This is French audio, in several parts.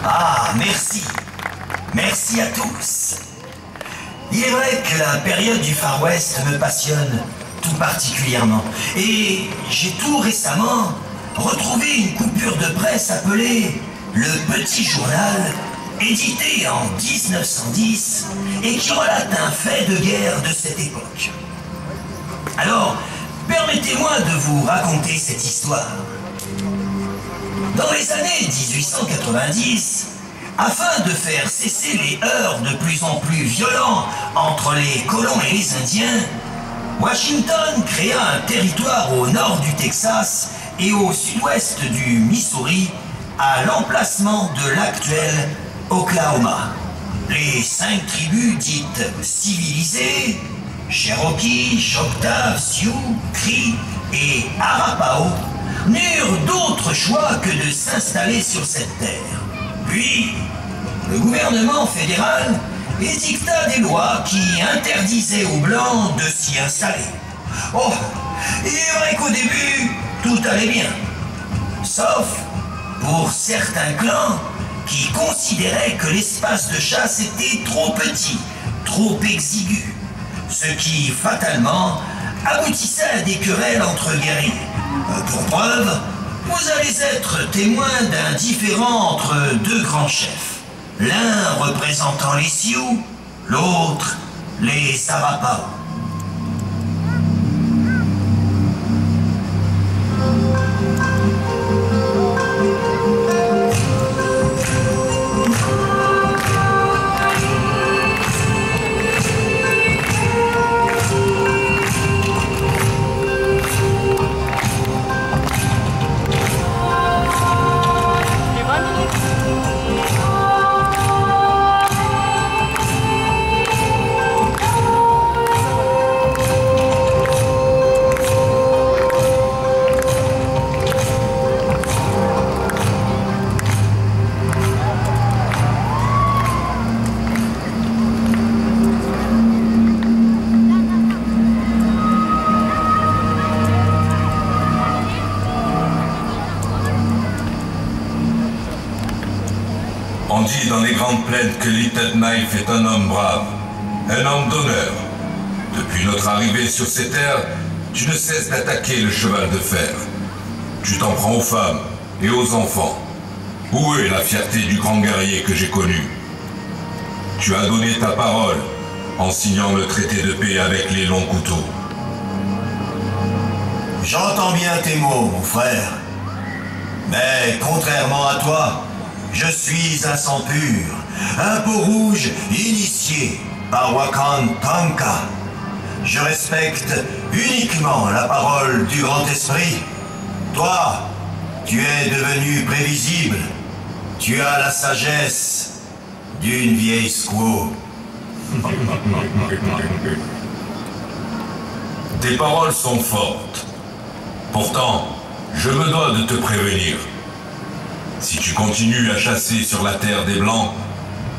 Ah, merci. Merci à tous. Il est vrai que la période du Far West me passionne tout particulièrement. Et j'ai tout récemment retrouvé une coupure de presse appelée Le Petit Journal, édité en 1910 et qui relate un fait de guerre de cette époque. Alors, permettez-moi de vous raconter cette histoire. Dans les années 1890, afin de faire cesser les heurts de plus en plus violents entre les colons et les Indiens, Washington créa un territoire au nord du Texas et au sud-ouest du Missouri, à l'emplacement de l'actuel Oklahoma. Les 5 tribus dites civilisées, Cherokee, Choctaw, Sioux, Cree et Arapaho, n'eurent d'autre choix que de s'installer sur cette terre. Puis, le gouvernement fédéral édicta des lois qui interdisaient aux Blancs de s'y installer. Oh, il est vrai qu'au début, tout allait bien. Sauf pour certains clans qui considéraient que l'espace de chasse était trop petit, trop exigu, ce qui, fatalement, aboutissait à des querelles entre guerriers. Pour preuve, vous allez être témoin d'un différend entre 2 grands chefs, l'un représentant les Sioux, l'autre les Arapaho. On dit dans les grandes plaines que Little Knife est un homme brave, un homme d'honneur. Depuis notre arrivée sur ces terres, tu ne cesses d'attaquer le cheval de fer. Tu t'en prends aux femmes et aux enfants. Où est la fierté du grand guerrier que j'ai connu? Tu as donné ta parole en signant le traité de paix avec les longs couteaux. J'entends bien tes mots, mon frère. Mais contrairement à toi, je suis un sang pur, un peau rouge initié par Wakan Tanka. Je respecte uniquement la parole du grand esprit. Toi, tu es devenu prévisible. Tu as la sagesse d'une vieille squaw. Tes paroles sont fortes. Pourtant, je me dois de te prévenir. Si tu continues à chasser sur la terre des Blancs,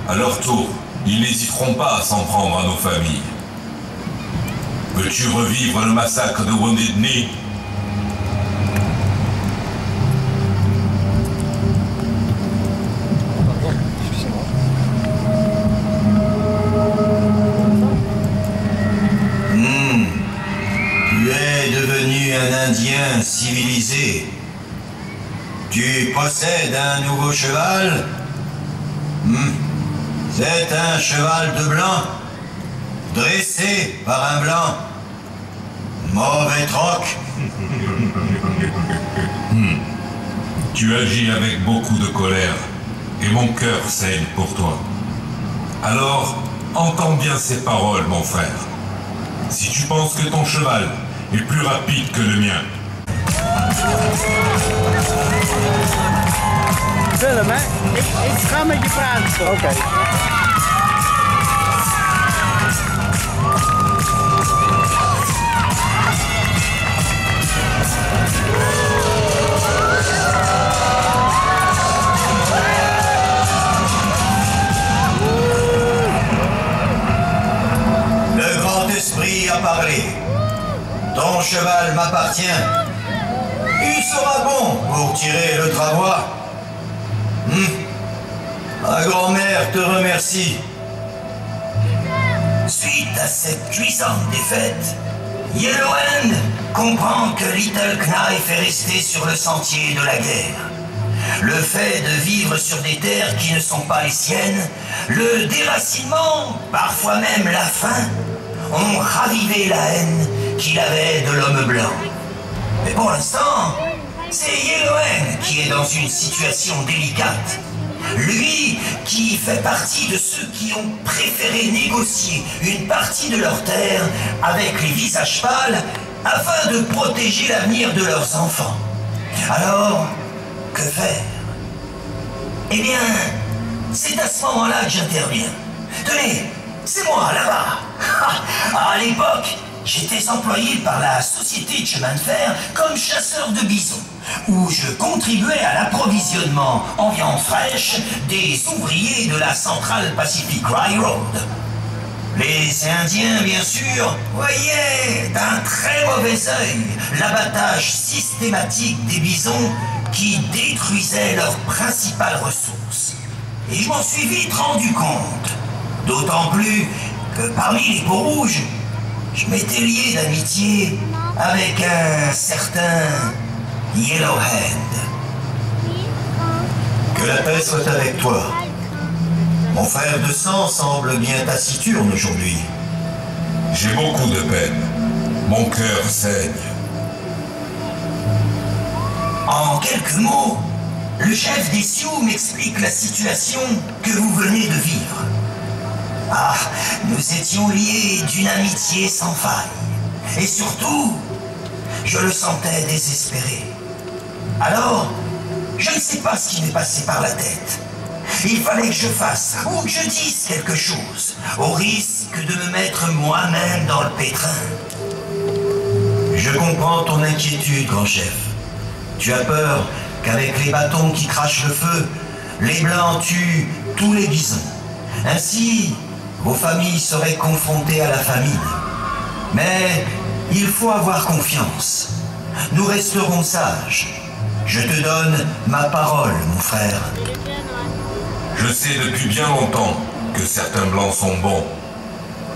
à leur tour, ils n'hésiteront pas à s'en prendre à nos familles. Veux-tu revivre le massacre de Wounded Knee? Tu es devenu un Indien civilisé. Tu possèdes un nouveau cheval? C'est un cheval de blanc, dressé par un blanc. Mauvais troc. Tu agis avec beaucoup de colère, et mon cœur saigne pour toi. Alors, entends bien ces paroles, mon frère. Si tu penses que ton cheval est plus rapide que le mien, Film, hè? Ik ga met je praten. Oké. Le grand esprit a parlé. Ton cheval m'appartient. Il sera bon pour tirer le travois. Ma grand-mère te remercie. Suite à cette cuisante défaite, Yellowhand comprend que Little Knife est resté sur le sentier de la guerre. Le fait de vivre sur des terres qui ne sont pas les siennes, le déracinement, parfois même la faim, ont ravivé la haine qu'il avait de l'homme blanc. Mais pour l'instant, c'est Yellowhand qui est dans une situation délicate. Lui qui fait partie de ceux qui ont préféré négocier une partie de leurs terres avec les visages pâles afin de protéger l'avenir de leurs enfants. Alors, que faire? Eh bien, c'est à ce moment-là que j'interviens. Tenez, c'est moi, là-bas. À l'époque, j'étais employé par la société de chemin de fer comme chasseur de bisons, où je contribuais à l'approvisionnement en viande fraîche des ouvriers de la Central Pacific Railroad. Les Indiens, bien sûr, voyaient d'un très mauvais œil l'abattage systématique des bisons qui détruisait leurs principales ressources. Et je m'en suis vite rendu compte. D'autant plus que parmi les Peaux-Rouges, je m'étais lié d'amitié avec un certain Yellowhand. Que la paix soit avec toi. Mon frère de sang semble bien taciturne aujourd'hui. J'ai beaucoup de peine. Mon cœur saigne. En quelques mots, le chef des Sioux m'explique la situation que vous venez de vivre. Ah, nous étions liés d'une amitié sans faille. Et surtout, je le sentais désespéré. Alors, je ne sais pas ce qui m'est passé par la tête. Il fallait que je fasse ou que je dise quelque chose, au risque de me mettre moi-même dans le pétrin. Je comprends ton inquiétude, grand chef. Tu as peur qu'avec les bâtons qui crachent le feu, les Blancs tuent tous les bisons. Ainsi, vos familles seraient confrontées à la famine. Mais il faut avoir confiance. Nous resterons sages. Je te donne ma parole, mon frère. Je sais depuis bien longtemps que certains Blancs sont bons,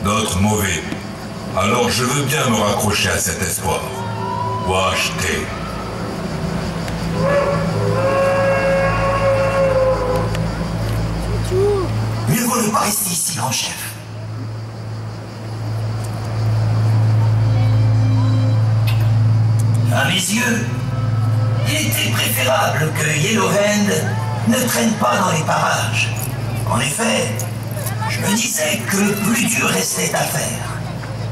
d'autres mauvais. Alors je veux bien me raccrocher à cet espoir. Ouacheté. Mieux vaut ne pas rester ici, grand chef. À mes yeux, il était préférable que Yellowhand ne traîne pas dans les parages. En effet, je me disais que le plus dur restait à faire.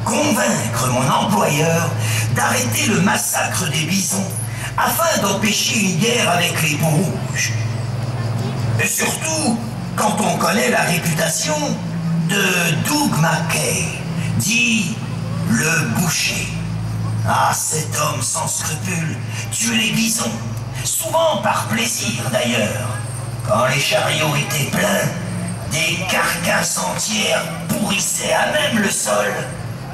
Convaincre mon employeur d'arrêter le massacre des bisons afin d'empêcher une guerre avec les Peaux-Rouges. Et surtout, quand on connaît la réputation de Doug McKay, dit le boucher. Ah, cet homme sans scrupules tue les bisons, souvent par plaisir d'ailleurs. Quand les chariots étaient pleins, des carcasses entières pourrissaient à même le sol,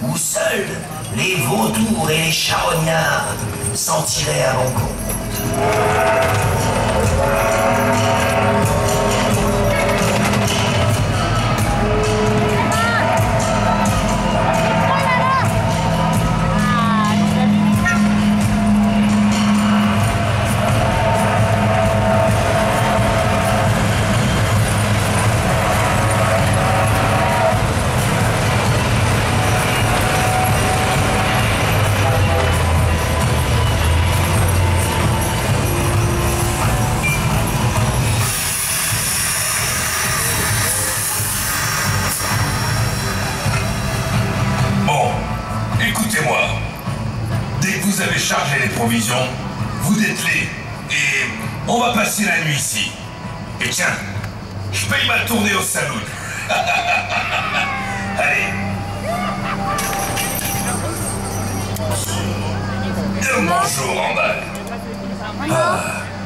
où seuls les vautours et les charognards s'en tiraient à bon compte. Vous avez chargé les provisions, vous dételez, et on va passer la nuit ici. Et tiens, je paye ma tournée au saloon. Allez. Bonjour, en bas.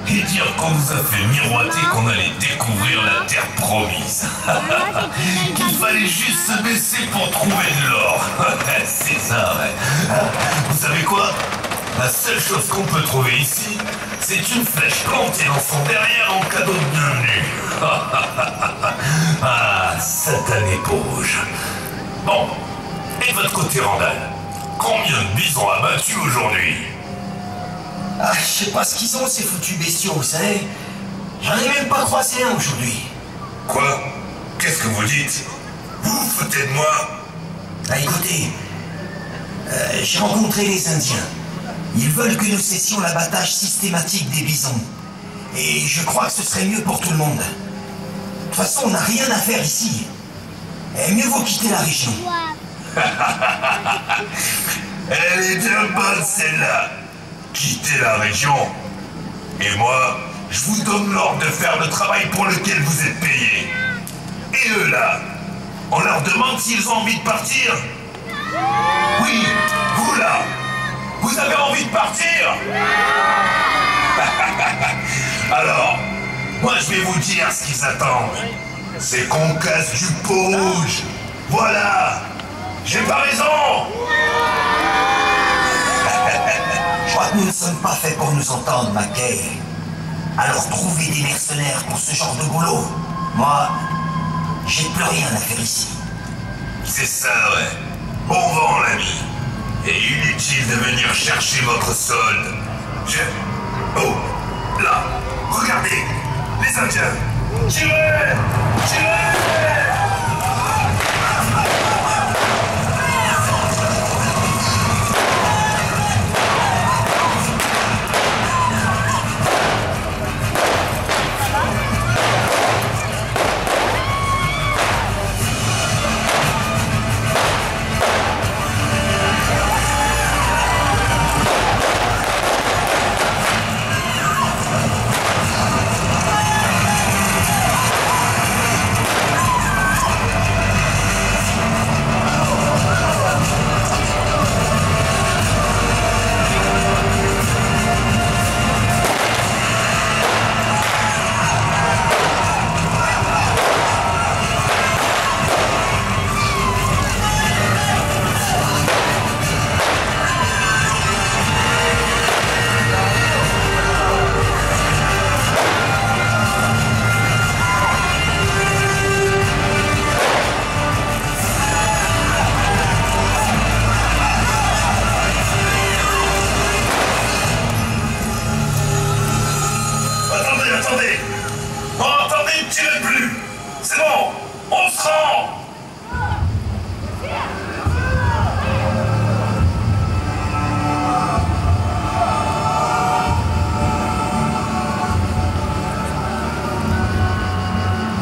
Et dire qu'on nous a fait miroiter qu'on allait découvrir la terre promise. Qu'il fallait juste se baisser pour trouver de l'or. C'est ça, ouais. Vous savez quoi? La seule chose qu'on peut trouver ici, c'est une flèche plantée dans son derrière en cadeau de bienvenue. satané peau rouge. Bon, et de votre côté, Randall, combien de bisons abattus aujourd'hui? Ah, je sais pas ce qu'ils ont, ces foutus bestiaux, vous savez. J'en ai même pas croisé un aujourd'hui. Quoi? Qu'est-ce que vous dites? Vous vous foutez de moi? Ah, écoutez, j'ai rencontré les Indiens. Ils veulent que nous cessions l'abattage systématique des bisons. Et je crois que ce serait mieux pour tout le monde. De toute façon, on n'a rien à faire ici. Et mieux vaut quitter la région. Elle est bien bonne, celle-là. Quitter la région. Et moi, je vous donne l'ordre de faire le travail pour lequel vous êtes payés. Et eux, là, on leur demande s'ils ont envie de partir. Oui, vous, là, vous avez envie de partir? Alors, moi, je vais vous dire ce qu'ils attendent. C'est qu'on casse du pot rouge. Voilà. J'ai pas raison. Je crois que nous ne sommes pas faits pour nous entendre, McKay. Alors trouvez des mercenaires pour ce genre de boulot. Moi, j'ai plus rien à faire ici. C'est ça, ouais. Bon vent, l'ami. Et inutile de venir chercher votre solde. Oh, là, regardez, les Indiens. Tirez! Tirez!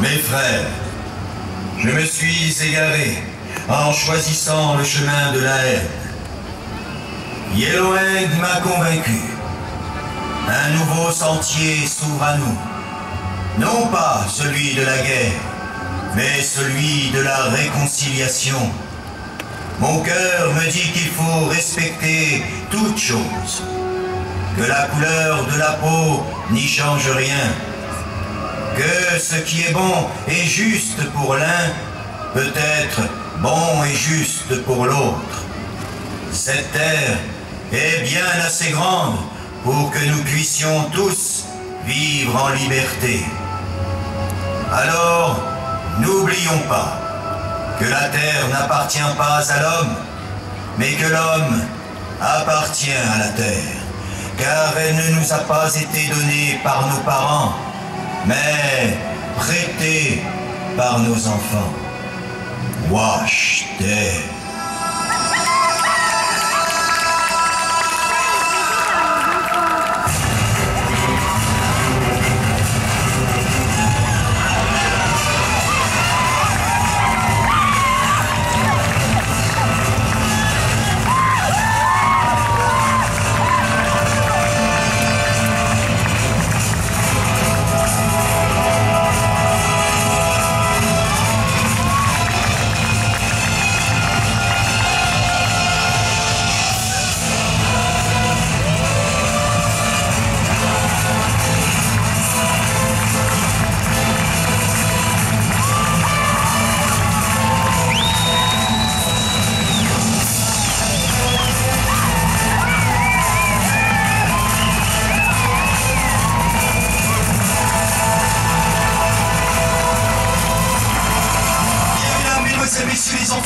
Mes frères, je me suis égaré en choisissant le chemin de la haine. Yellowhand m'a convaincu. Un nouveau sentier s'ouvre à nous. Non pas celui de la guerre, mais celui de la réconciliation. Mon cœur me dit qu'il faut respecter toutes choses, que la couleur de la peau n'y change rien, que ce qui est bon et juste pour l'un peut être bon et juste pour l'autre. Cette terre est bien assez grande pour que nous puissions tous vivre en liberté. Alors, n'oublions pas que la terre n'appartient pas à l'homme, mais que l'homme appartient à la terre, car elle ne nous a pas été donnée par nos parents, mais prêtée par nos enfants. Wash Day.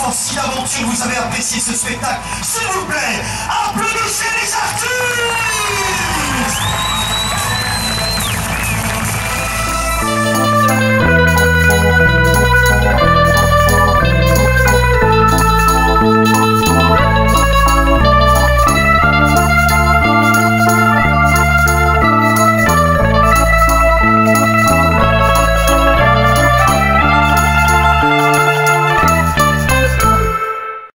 enfants, si d'aventure vous avez apprécié ce spectacle, s'il vous plaît, applaudissez les artistes!